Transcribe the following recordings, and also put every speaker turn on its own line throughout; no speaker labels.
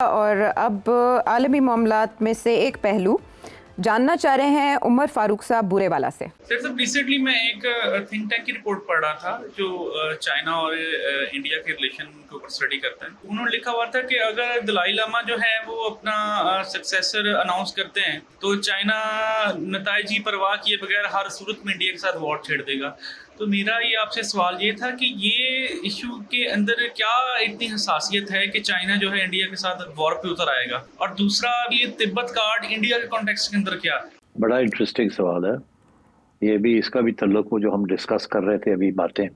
और अब आलमी मामलात में से एक पहलू जानना चाह रहे हैं उमर फारूक साहब बुरेवाला से।
सर सब रिसेंटली मैं एक थिंक टैंक की रिपोर्ट पढ़ रहा था जो चाइना और इंडिया के रिलेशन के ऊपर स्टडी करता है। उन्होंने लिखा हुआ था कि अगर दलाई लामा जो है वो अपना सक्सेसर अनाउंस करते हैं तो चाइना नताइज की परवाह किए बगैर हर सूरत में इंडिया के साथ वॉर छेड़ देगा। तो मेरा ये आपसे सवाल ये था कि ये इशू के अंदर क्या इतनी हसासियत है कि चाइना जो है इंडिया के साथ वॉर पे उतर आएगा, और दूसरा ये तिब्बत कार्ड इंडिया के कॉन्टेक्स्ट के अंदर क्या है?
बड़ा इंटरेस्टिंग सवाल है ये भी। इसका भी तल्लुक वो जो हम डिस्कस कर रहे थे अभी बातें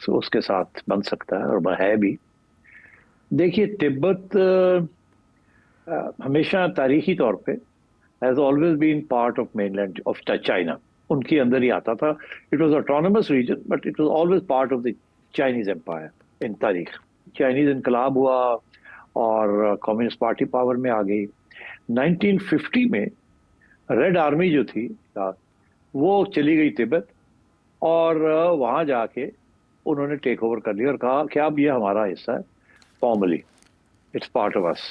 उसके साथ बन सकता है और है भी। देखिए, तिब्बत हमेशा तारीखी तौर पे has always been part of mainland of China. उनके अंदर ही आता था। It was autonomous region but it was always part of the Chinese empire in तारीख। चाइनीज इनकलाब हुआ और कम्युनिस्ट पार्टी पावर में आ गई। 1950 में रेड आर्मी जो थी वो चली गई तिब्बत और वहाँ जाके उन्होंने टेक ओवर कर लिया और कहा कि अब ये हमारा हिस्सा है, फॉर्मली इट्स पार्ट ऑफ अस।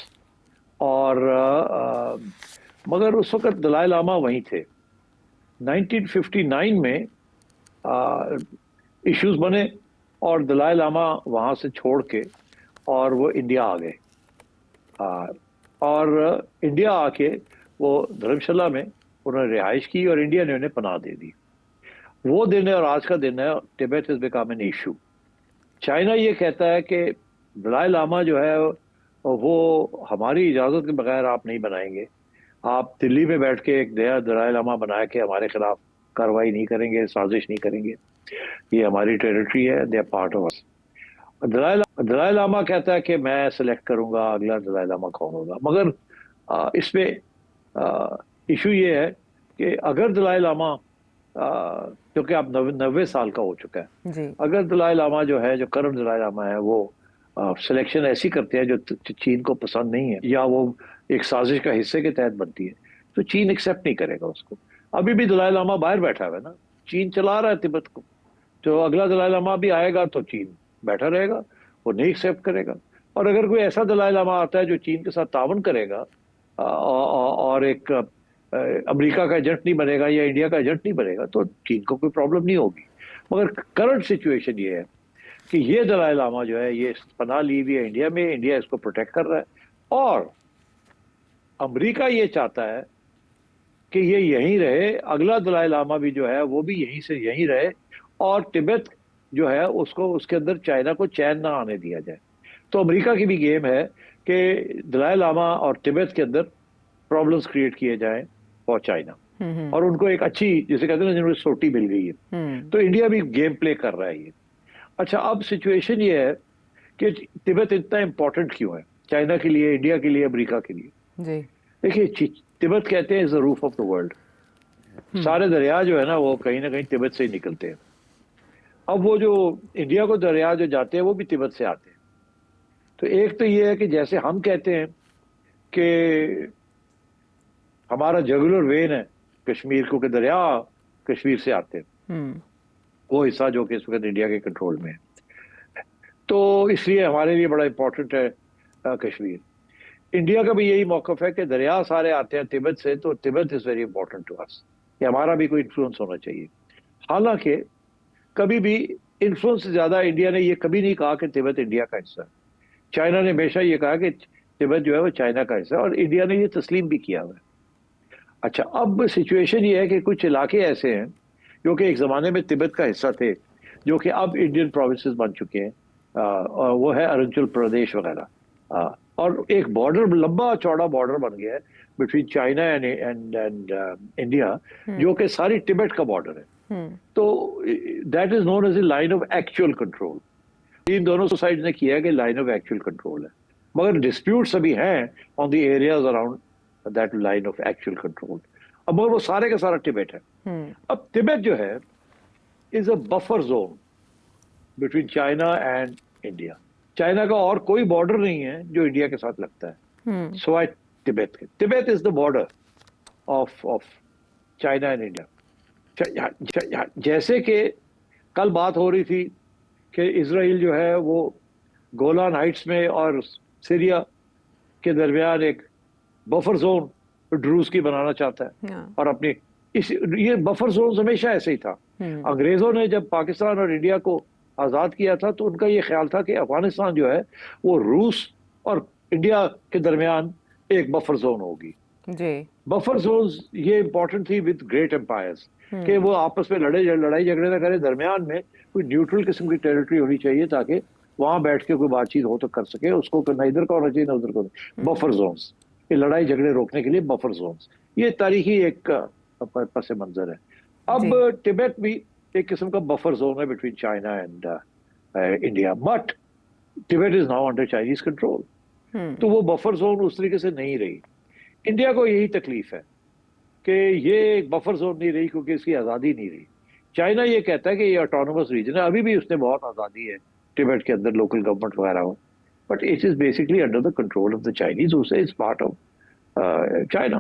और मगर उस वक्त दलाई लामा वहीं थे। 1959 में इश्यूज बने और दलाई लामा वहाँ से छोड़ के और वो इंडिया आ गए। और इंडिया आके वो धर्मशाला में उन्होंने रिहाइश की और इंडिया ने उन्हें पनाह दे दी। वो दिन है और आज का दिन है, Tibet is become an issue. China ये कहता है कि दलाई लामा जो है वो हमारी इजाज़त के बगैर आप नहीं बनाएंगे। आप दिल्ली में बैठ के एक नया दलाई लामा बना के हमारे खिलाफ कार्रवाई नहीं करेंगे, साजिश नहीं करेंगे। ये हमारी टेरिटरी है, they are part of us. Dalai Lama कहता है कि मैं सिलेक्ट करूंगा अगला दलाई लामा कौन होगा। मगर इसमें इशू ये है कि अगर दलाई लामा क्योंकि आप 90 साल का हो चुका है
जी।
अगर दलाई लामा जो है, जो करंट दलाई लामा है, वो सिलेक्शन ऐसी करते हैं जो चीन को पसंद नहीं है या वो एक साजिश का हिस्से के तहत बनती है, तो चीन एक्सेप्ट नहीं करेगा उसको। अभी भी दलाई लामा बाहर बैठा हुआ है ना, चीन चला रहा है तिब्बत को। तो अगला दलाई लामा भी आएगा तो चीन बैठा रहेगा, वो नहीं एक्सेप्ट करेगा। और अगर कोई ऐसा दलाई लामा आता है जो चीन के साथ तावन करेगा और एक अमेरिका का एजेंट नहीं बनेगा या इंडिया का एजेंट नहीं बनेगा, तो चीन को कोई प्रॉब्लम नहीं होगी। मगर करंट सिचुएशन ये है कि ये दलाई लामा जो है ये पनाह ली हुई है इंडिया में, इंडिया इसको प्रोटेक्ट कर रहा है और अमेरिका ये चाहता है कि ये यहीं रहे। अगला दलाई लामा भी जो है वो भी यहीं से यहीं रहे और तिब्बत जो है उसको उसके अंदर चाइना को चैन ना आने दिया जाए। तो अमेरिका की भी गेम है कि दलाई लामा और तिब्बत के अंदर प्रॉब्लम्स क्रिएट किए जाएं फॉर चाइना और उनको एक अच्छी, जिसे कहते हैं ना, जिन्होंने सोटी मिल गई है। तो इंडिया भी गेम प्ले कर रहा है ये। अच्छा, अब सिचुएशन ये है कि तिब्बत इतना इंपॉर्टेंट क्यों है चाइना के लिए, इंडिया के लिए, अमेरिका के लिए?
जी।
देखिए, तिब्बत कहते हैं is the roof of the world. सारे दरिया जो है ना वो कहीं ना कहीं तिब्बत से ही निकलते हैं। अब वो जो इंडिया को दरिया जो जाते हैं वो भी तिब्बत से आते हैं। तो एक तो ये है कि जैसे हम कहते हैं कि हमारा जगुलर वेन है कश्मीर को, के दरिया कश्मीर से आते हैं, वो हिस्सा जो कि इस वक्त इंडिया के कंट्रोल में है। तो इसलिए हमारे लिए बड़ा इंपॉर्टेंट है कश्मीर। इंडिया का भी यही मौकफ है कि दरिया सारे आते हैं तिब्बत से, तो Tibet is very important to us, कि हमारा भी कोई इन्फ्लुएंस होना चाहिए। हालांकि कभी भी इन्फ्लुएंस से ज्यादा इंडिया ने ये कभी नहीं कहा कि तिब्बत इंडिया का हिस्सा है। चाइना ने हमेशा ये कहा कि तिब्बत जो है वो चाइना का हिस्सा है और इंडिया ने ये तस्लीम भी किया हुआ है। अच्छा, अब सिचुएशन ये है कि कुछ इलाके ऐसे हैं जो कि एक ज़माने में तिब्बत का हिस्सा थे, जो कि अब इंडियन प्रोविंसेस बन चुके हैं। और वो है अरुणाचल प्रदेश वगैरह। और एक बॉर्डर, लंबा चौड़ा बॉर्डर बन गया है बिटवीन चाइना एंड इंडिया, जो कि सारी तिब्बत का बॉर्डर है। तो that is known as a line of actual control. इन दोनों साइड ने किया है कि लाइन ऑफ एक्चुअल कंट्रोल है, मगर डिस्प्यूट्स अभी हैं on the areas around that line of actual control. अब मगर वो सारे का सारा तिब्बत है। अब तिब्बत जो है is a buffer zone between China and India. China का और कोई बॉर्डर नहीं है जो इंडिया के साथ लगता है सिवाय तिब्बत के। Tibet is the border of China and India. जैसे कि कल बात हो रही थी कि इजराइल जो है वो गोलान हाइट्स में और सीरिया के दरमियान एक बफर जोन रूस की बनाना चाहता है
हाँ।
और अपनी ये बफर जोन हमेशा ऐसे ही था। अंग्रेजों ने जब पाकिस्तान और इंडिया को आजाद किया था तो उनका ये ख्याल था कि अफगानिस्तान जो है वो रूस और इंडिया के दरमियान एक बफर जोन होगी।
जी।
बफर जोन्स ये इंपॉर्टेंट थी विद ग्रेट एम्पायर्स कि वो आपस में लड़ाई झगड़े ना करे, दरमियान में कोई न्यूट्रल किस्म की टेरिटरी होनी चाहिए ताकि वहां बैठ के कोई बातचीत हो तो कर सके, उसको ना इधर का होना चाहिए ना उधर का। बफर जोन्स, ये लड़ाई झगड़े रोकने के लिए बफर जोन्स, ये तारीखी एक पस मंजर है। अब तिब्बत भी एक किस्म का बफर जोन है between China and India, but Tibet is now under Chinese control, तो वो बफर जोन उस तरीके से नहीं रही। इंडिया को यही तकलीफ है कि ये एक बफर जोन नहीं रही क्योंकि इसकी आज़ादी नहीं रही। चाइना ये कहता है कि ये ऑटोनोमस रीजन है, अभी भी उसने बहुत आज़ादी है तिब्बत के अंदर, लोकल गवर्नमेंट वगैरह हो, but it is basically under the control of the Chinese, उसे इज पार्ट ऑफ चाइना।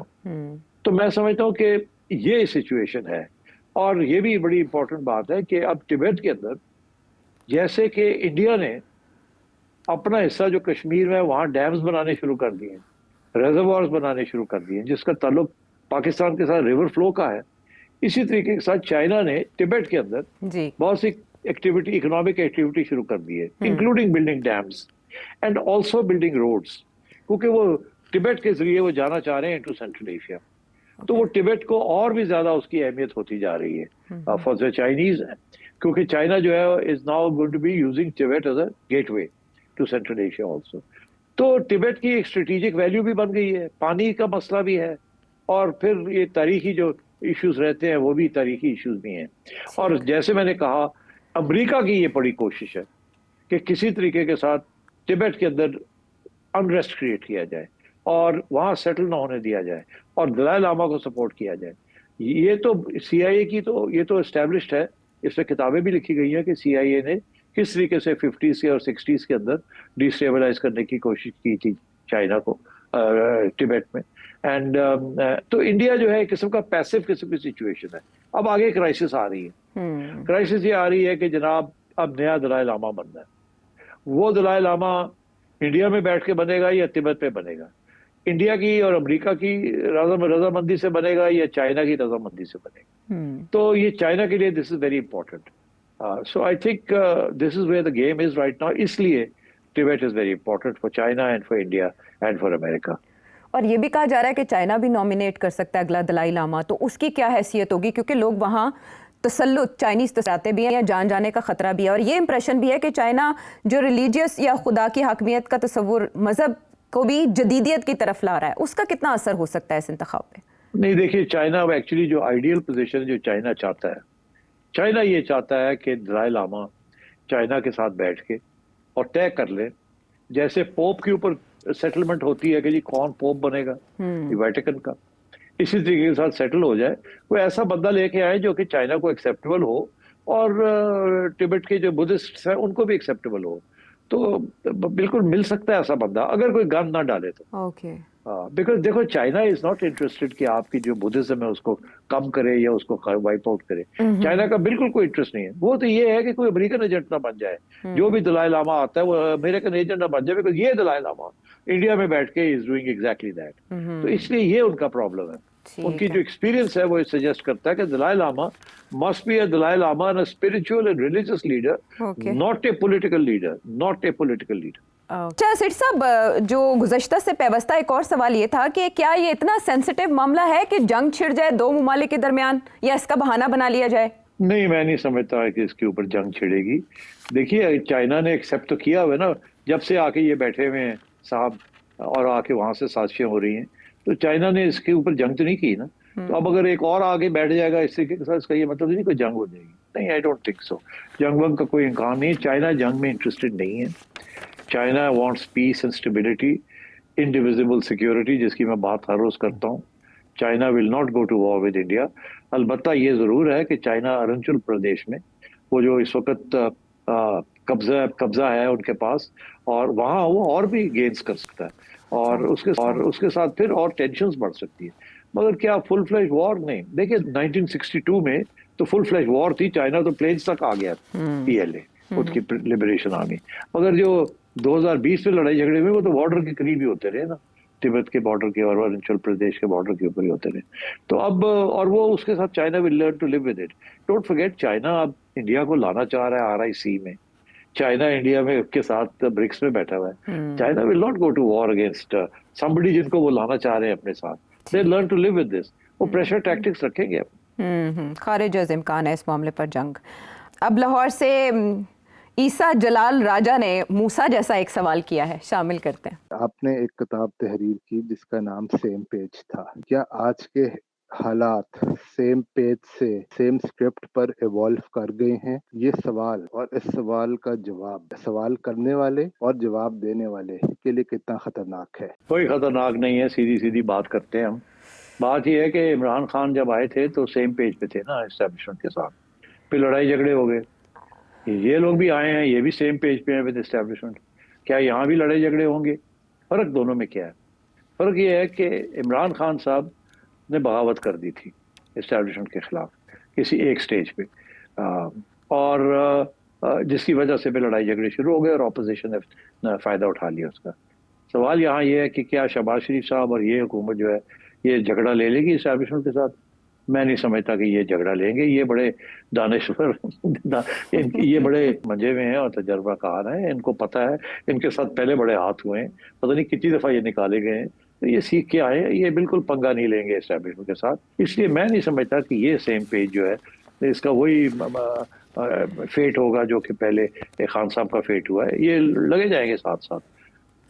तो मैं समझता हूँ कि ये सिचुएशन है। और ये भी बड़ी इंपॉर्टेंट बात है कि अब तिब्बत के अंदर जैसे कि इंडिया ने अपना हिस्सा जो कश्मीर में वहाँ डैम्स बनाने शुरू कर दिए हैं, रेजर्वायर्स बनाने शुरू कर दिए हैं जिसका ताल्लुक पाकिस्तान के साथ रिवर फ्लो का है, इसी तरीके के साथ चाइना ने तिब्बत के अंदर बहुत सी एक्टिविटी, इकोनॉमिक एक्टिविटी शुरू कर दी है, including building dams and also building roads, क्योंकि वो तिब्बत के जरिए वो जाना चाह रहे हैं इनटू सेंट्रल एशिया। तो वो तिब्बत को और भी ज्यादा उसकी अहमियत होती जा रही है फॉर द चाइनीज, क्योंकि चाइना जो है is now going to be using Tibet as a gateway to Central Asia also. तो तिब्बत की एक स्ट्रेटेजिक वैल्यू भी बन गई है, पानी का मसला भी है, और फिर ये तारीखी जो इश्यूज रहते हैं वो भी तारीखी इश्यूज भी हैं। और जैसे मैंने कहा, अमेरिका की ये बड़ी कोशिश है कि किसी तरीके के साथ तिब्बत के अंदर अनरेस्ट क्रिएट किया जाए और वहाँ सेटल ना होने दिया जाए और दलाई लामा को सपोर्ट किया जाए। ये तो CIA की तो ये तो एस्टेब्लिश्ड है, इसमें किताबें भी लिखी गई हैं कि CIA ने किस तरीके से 50s के और 60s के अंदर डिस्टेबलाइज करने की कोशिश की थी चाइना को तिब्बत में। एंड तो इंडिया जो है एक किस्म का पैसिव किस्म की सिचुएशन है। अब आगे क्राइसिस आ रही है, क्राइसिस ये आ रही है कि जनाब अब नया दलाई लामा बनना है। वो दलाई लामा इंडिया में बैठ के बनेगा या तिब्बत में बनेगा, इंडिया की और अमेरिका की रजामंदी से बनेगा या चाइना की रजामंदी से बनेगा। तो ये चाइना के लिए this is very important. So I think this is where the game is right now, इसलिए Tibet is very important for China and for India and for America.
और ये भी कहा जा रहा है कि चाइना भी नॉमिनेट कर सकता है अगला दलाई लामा, तो उसकी क्या हैसियत होगी, क्योंकि लोग वहाँ तसल्लुत चाइनीज तसराते भी हैं या जान जाने का खतरा भी है, और ये इंप्रेशन भी है कि चाइना जो रिलीजियस या खुदा की हकमियत का तस्वुर, मजहब को भी जदीदियत की तरफ ला रहा है, उसका कितना असर हो सकता है इस इंतखाब पे?
नहीं, देखिए चाइना एक्चुअली जो आइडियल पोजीशन जो चाइना चाहता है, चाइना ये चाहता है कि दलाई लामा चाइना के साथ बैठ के और तय कर ले, जैसे पोप के ऊपर सेटलमेंट होती है कि जी कौन पोप बनेगा वेटिकन का, इसी तरीके के साथ सेटल हो जाए। कोई ऐसा बंदा लेके आए जो कि चाइना को एक्सेप्टेबल हो और तिब्बत के जो बुद्धिस्ट हैं उनको भी एक्सेप्टेबल हो, तो बिल्कुल मिल सकता है ऐसा बंदा, अगर कोई गन ना डाले तो।
ओके।
बिकॉज देखो चाइना इज नॉट इंटरेस्टेड कि आपकी जो बुद्धिज्म है उसको कम करे या उसको वाइप आउट करे। चाइना का बिल्कुल कोई इंटरेस्ट नहीं है। वो तो ये है कि कोई अमेरिकन एजेंट ना बन जाए, जो भी दलाई लामा आता है वो अमेरिकन एजेंट ना बन जाए, बिकॉज ये दलाई लामा इंडिया में बैठ के इज डूइंग एग्जैक्टली दैट। तो इसलिए ये उनका प्रॉब्लम है। उनकी जो एक्सपीरियंस है वो सजेस्ट करता है कि Dalai Lama must be a Dalai Lama and a spiritual and religious leader, not a political leader, not a political leader.
अच्छा सेठ साहब, जो गुज़श्ता से पैवस्ता एक और सवाल ये था कि क्या ये इतना सेंसिटिव मामला है कि जंग छिड़ जाए दो ममालिक के दरमियान, या इसका बहाना बना लिया जाए?
नहीं, मैं नहीं समझता है कि इसके ऊपर जंग छिड़ेगी। देखिए चाइना ने एक्सेप्ट तो किया हुआ है ना, जब से आके ये बैठे हुए हैं साहब और आके वहां से साजिशें हो रही हैं, तो चाइना ने इसके ऊपर जंग तो नहीं की ना। तो अब अगर एक और आगे बैठ जाएगा इस तरीके के साथ, इसका ये मतलब नहीं कोई जंग हो जाएगी। नहीं, आई डोंट थिंक सो। जंग वंग का कोई इम्कान नहीं है। चाइना जंग में इंटरेस्टेड नहीं है। China wants peace and stability, indivisible security, जिसकी मैं बात हर रोज करता हूँ। China will not go to war with India. अलबत्ता ये जरूर है कि चाइना अरुणाचल प्रदेश में वो जो इस वक्त कब्जा है उनके पास, और वहाँ वो और भी गेन्स कर सकता है, और उसके साथ फिर और टेंशंस बढ़ सकती है। मगर क्या फुल फ्लैश वॉर? नहीं। देखिए 1962 में तो फुल फ्लैश वॉर थी, चाइना तो प्लेन्स तक आ गया PLA, उसकी लिबरेशन आर्मी। मगर जो 2020 में लड़ाई झगड़े हुए वो तो बॉर्डर के करीब ही होते रहे ना। तिब्बत के बॉर्डर के और अरुणाचल प्रदेश के बॉर्डर के ऊपर ही होते रहे। तो अब और वो उसके साथ China will learn to live with it. Don't forget, China अब इंडिया को लाना चाह रहा है RIC में। चाइना इंडिया में के साथ ब्रिक्स में बैठा हुआ है। China will not go to war against somebody जिनको वो लाना चाह रहे हैं अपने साथ। They learn to live with this. वो प्रेशर टैक्टिक्स रखेंगे।
खारिज अज़ इम्कान है इस मामले पर जंग। अब लाहौर से ईसा जलाल राजा ने मूसा जैसा एक सवाल किया है, शामिल करते हैं।
आपने एक किताब तहरीर की जिसका नाम सेम पेज था। क्या आज के हालात सेम पेज से सेम स्क्रिप्ट पर इवॉल्व कर गए हैं? ये सवाल और इस सवाल का जवाब सवाल करने वाले और जवाब देने वाले के लिए कितना खतरनाक है?
कोई खतरनाक नहीं है, सीधी सीधी बात करते हैं हम। बात यह है कि इमरान खान जब आए थे तो सेम पेज पे थे ना एस्टेब्लिशमेंट के साथ, फिर लड़ाई झगड़े हो गए। ये लोग भी आए हैं, ये भी सेम पेज पे हैं विद एस्टेब्लिशमेंट। क्या यहाँ भी लड़ाई झगड़े होंगे? फर्क दोनों में क्या है? फर्क ये है कि इमरान खान साहब ने बगावत कर दी थी एस्टेब्लिशमेंट के खिलाफ किसी एक स्टेज पे, और जिसकी वजह से फिर लड़ाई झगड़े शुरू हो गए और अपोजिशन ने फ़ायदा उठा लिया उसका। सवाल यहाँ ये है कि क्या शहबाज शरीफ साहब और ये हुकूमत जो है ये झगड़ा ले लेगी एस्टेब्लिशमेंट के साथ? मैं नहीं समझता कि ये झगड़ा लेंगे। ये बड़े दानिश्वर ये बड़े मजे में हैं और तजर्बाकार हैं, इनको पता है। इनके साथ पहले बड़े हाथ हुए हैं, पता नहीं कितनी दफ़ा ये निकाले गए हैं। तो ये सीख के आए हैं, ये बिल्कुल पंगा नहीं लेंगे एस्टेब्लिशमेंट के साथ। इसलिए मैं नहीं समझता कि ये सेम पेज जो है इसका वही फेट होगा जो कि पहले खान साहब का फेट हुआ है। ये लगे जाएंगे साथ साथ।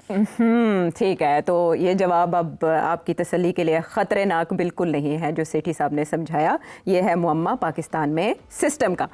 ठीक है, तो ये जवाब अब आपकी तसल्ली के लिए ख़तरनाक बिल्कुल नहीं है जो सेठी साहब ने समझाया। ये है मुअम्मा पाकिस्तान में सिस्टम का।